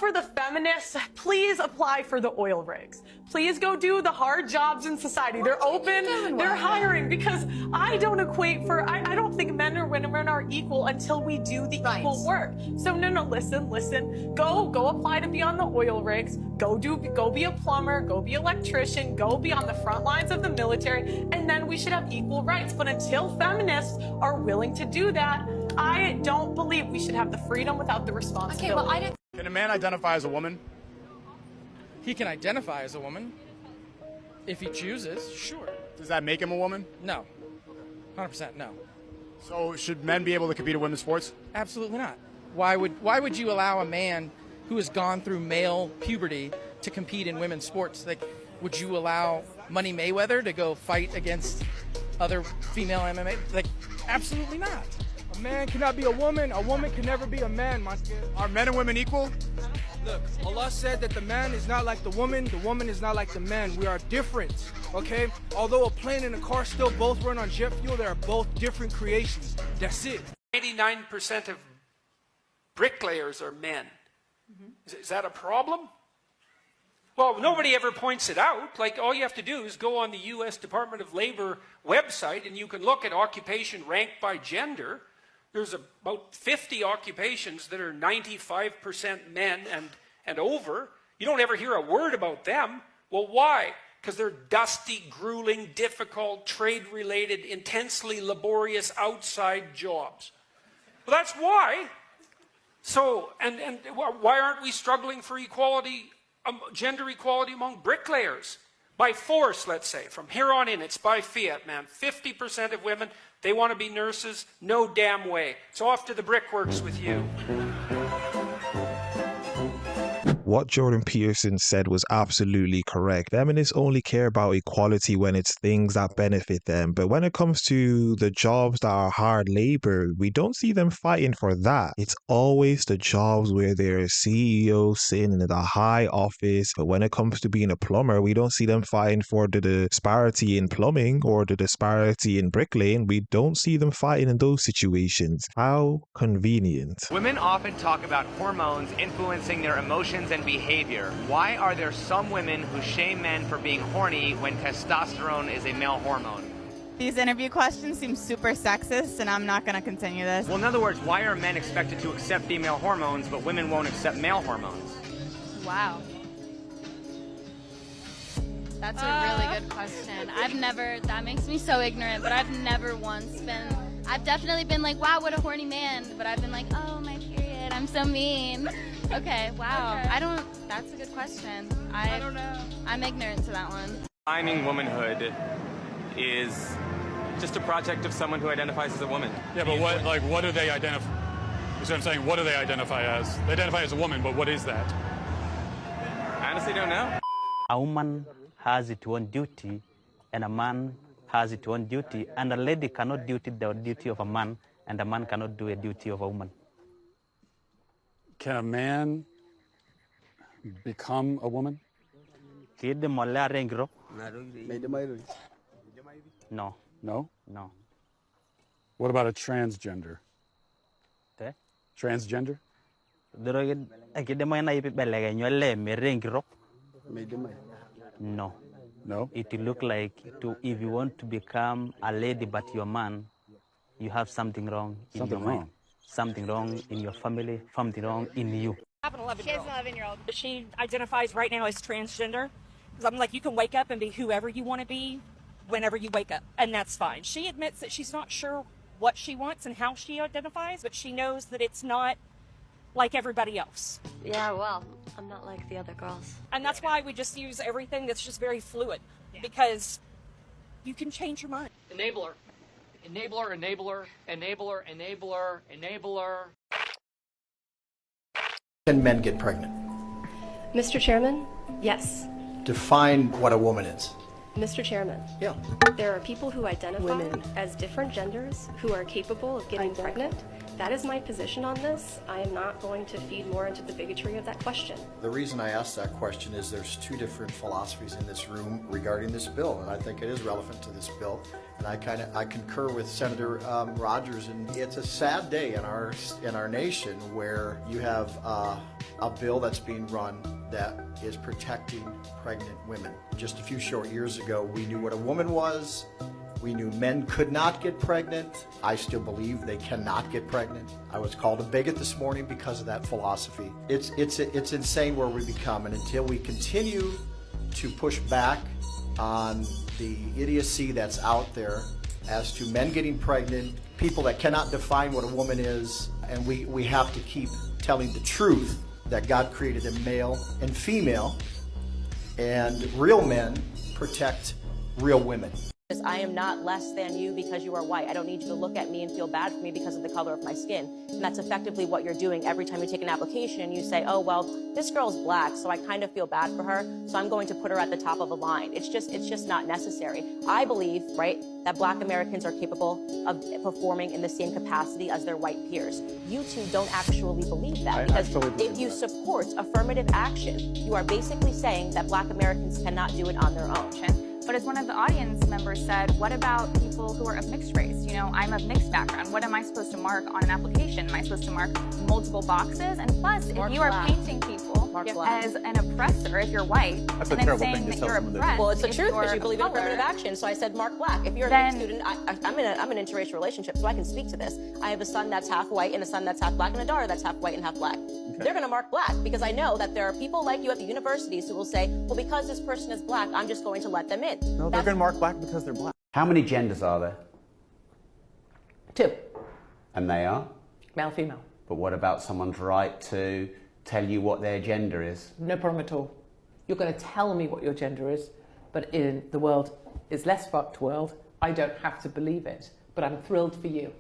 for the feminists, please apply for the oil rigs. Please go do the hard jobs in society. They're open, they're hiring, because I don't equate for, I don't think men or women are equal until we do the equal work. So no, listen, go apply to be on the oil rigs, go be a plumber, go be an electrician, go be on the front lines of the military, and then we should have equal rights. But until feminists are willing to do that, I don't believe we should have the freedom without the responsibility. Okay, well, Can a man identify as a woman? He can identify as a woman if he chooses, sure. Does that make him a woman? No. 100% no. So should men be able to compete in women's sports? Absolutely not. Why would you allow a man who has gone through male puberty to compete in women's sports? Like, would you allow Money Mayweather to go fight against other female MMA? Like, absolutely not. A man cannot be a woman can never be a man, my kid. Are men and women equal? Look, Allah said that the man is not like the woman is not like the man. We are different, okay? Although a plane and a car still both run on jet fuel, they are both different creations. That's it. 99% of bricklayers are men. Is that a problem? Well, nobody ever points it out. Like, all you have to do is go on the U.S. Department of Labor website and you can look at occupation ranked by gender. There's about 50 occupations that are 95% men and over. You don't ever hear a word about them. Well, why? Because they're dusty, grueling, difficult, trade-related, intensely laborious outside jobs. Well, that's why. So, and why aren't we struggling for equality, gender equality among bricklayers? By force, let's say. From here on in, it's by fiat, man. 50% of women, they want to be nurses. No damn way. So off to the brickworks with you. What Jordan Peterson said was absolutely correct. Feminists only care about equality when it's things that benefit them. But when it comes to the jobs that are hard labor, we don't see them fighting for that. It's always the jobs where there's CEOs sitting in a high office. But when it comes to being a plumber, we don't see them fighting for the disparity in plumbing or the disparity in bricklaying. We don't see them fighting in those situations. How convenient. Women often talk about hormones influencing their emotions and behavior. Why are there some women who shame men for being horny when testosterone is a male hormone? These interview questions seem super sexist, and I'm not going to continue this. Well, in other words, why are men expected to accept female hormones, but women won't accept male hormones? Wow. That's a really good question. That makes me so ignorant, but I've never once I've definitely been like, wow, what a horny man, but I've been like, oh, my period, I'm so mean. Okay, wow. Okay. That's a good question. I don't know. I'm ignorant to that one. Defining womanhood is just a project of someone who identifies as a woman. Yeah, but what do they identify? That's what I'm saying. What do they identify as? They identify as a woman, but what is that? I honestly don't know. A woman has its own duty, and a man has its own duty, and a lady cannot do the duty of a man, and a man cannot do a duty of a woman. Can a man become a woman? No. No? No. What about a transgender? Transgender? No. No? It will look like if you want to become a lady but you're a man, you have something wrong in your mind. Something wrong in your family, something wrong in you. I have an 11-year-old. She has an 11-year-old. She identifies right now as transgender. Because I'm like, you can wake up and be whoever you want to be whenever you wake up. And that's fine. She admits that she's not sure what she wants and how she identifies, but she knows that it's not like everybody else. Yeah, well, I'm not like the other girls. And that's why we just use everything that's just very fluid. Because you can change your mind. Enabler. Enabler, enabler, enabler, enabler, enabler. Can men get pregnant? Mr. Chairman, yes. Define what a woman is. Mr. Chairman. Yeah. There are people who identify as different genders who are capable of getting pregnant. That is my position on this. I am not going to feed more into the bigotry of that question. The reason I asked that question is there's two different philosophies in this room regarding this bill, and I think it is relevant to this bill. And I concur with Senator Rogers, and it's a sad day in our nation where you have a bill that's being run that is protecting pregnant women. Just a few short years ago, we knew what a woman was. We knew men could not get pregnant. I still believe they cannot get pregnant. I was called a bigot this morning because of that philosophy. It's insane where we become, and until we continue to push back on the idiocy that's out there as to men getting pregnant, people that cannot define what a woman is, and we have to keep telling the truth that God created a male and female, and real men protect real women. I am not less than you because you are white. I don't need you to look at me and feel bad for me because of the color of my skin. And that's effectively what you're doing every time you take an application. You say, oh, well, this girl's black, so I kind of feel bad for her, so I'm going to put her at the top of a line. It's just not necessary. I believe, right, that black Americans are capable of performing in the same capacity as their white peers. You two don't actually believe that, because if you support affirmative action, you are basically saying that black Americans cannot do it on their own. But as one of the audience members said, what about people who are of mixed race? You know, I'm of mixed background. What am I supposed to mark on an application? Am I supposed to mark multiple boxes? And plus, if you are painting people as an oppressor, if you're white, and then saying that you're oppressed, well, it's the truth because you of believe in color, affirmative action. So I said mark black. If you're a mixed student, I'm in an interracial relationship, so I can speak to this. I have a son that's half white and a son that's half black and a daughter that's half white and half black. They're going to mark black because I know that there are people like you at the universities who will say, well, because this person is black, I'm just going to let them in. No, they're going to mark black because they're black. How many genders are there? 2. And they are? Male, female. But what about someone's right to tell you what their gender is? No problem at all. You're going to tell me what your gender is, but in the world is less fucked world, I don't have to believe it, but I'm thrilled for you.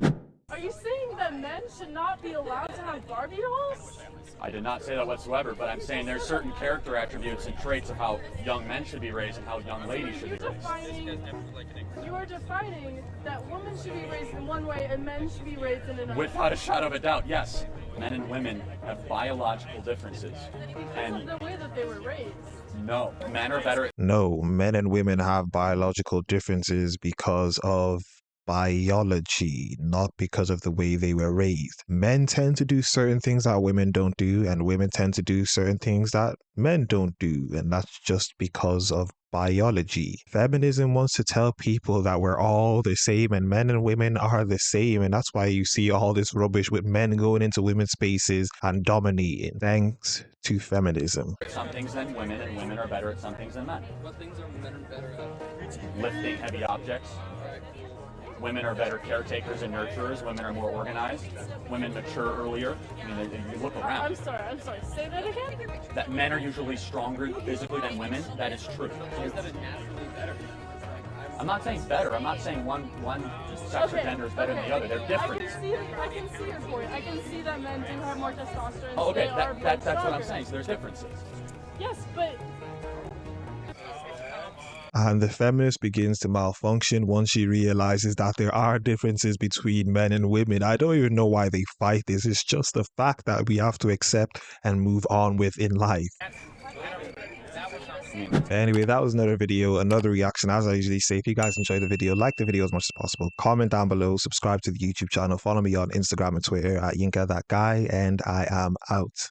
Are you saying that men should not be allowed to have Barbie dolls? I did not say that whatsoever, but I'm saying there's certain character attributes and traits of how young men should be raised and how young ladies should be raised. You are defining that women should be raised in one way and men should be raised in another. Without a shadow of a doubt, yes. Men and women have biological differences. Because of the way that they were raised. No, men are better. No, men and women have biological differences because of biology, not because of the way they were raised. Men tend to do certain things that women don't do, and women tend to do certain things that men don't do, and that's just because of biology. Feminism wants to tell people that we're all the same and men and women are the same, and that's why you see all this rubbish with men going into women's spaces and dominating, thanks to feminism. Some things than women, and women are better at some things than men. What things are men better at? Lifting heavy objects. Women are better caretakers and nurturers. Women are more organized. Women mature earlier. I mean, you look around. I'm sorry. Say that again? That men are usually stronger physically than women. That is true. Is that naturally better? I'm not saying better. I'm not saying one sex or gender is better than the other. They're different. I can see your point. I can see that men do have more testosterone. Oh, okay, that's what I'm saying. So there's differences. Yes, but... And the feminist begins to malfunction once she realizes that there are differences between men and women. I don't even know why they fight this. It's just a fact that we have to accept and move on with in life. Anyway, that was another video, another reaction. As I usually say, if you guys enjoyed the video, like the video as much as possible, comment down below, subscribe to the YouTube channel, follow me on Instagram and Twitter at YinkaThatGuy, and I am out.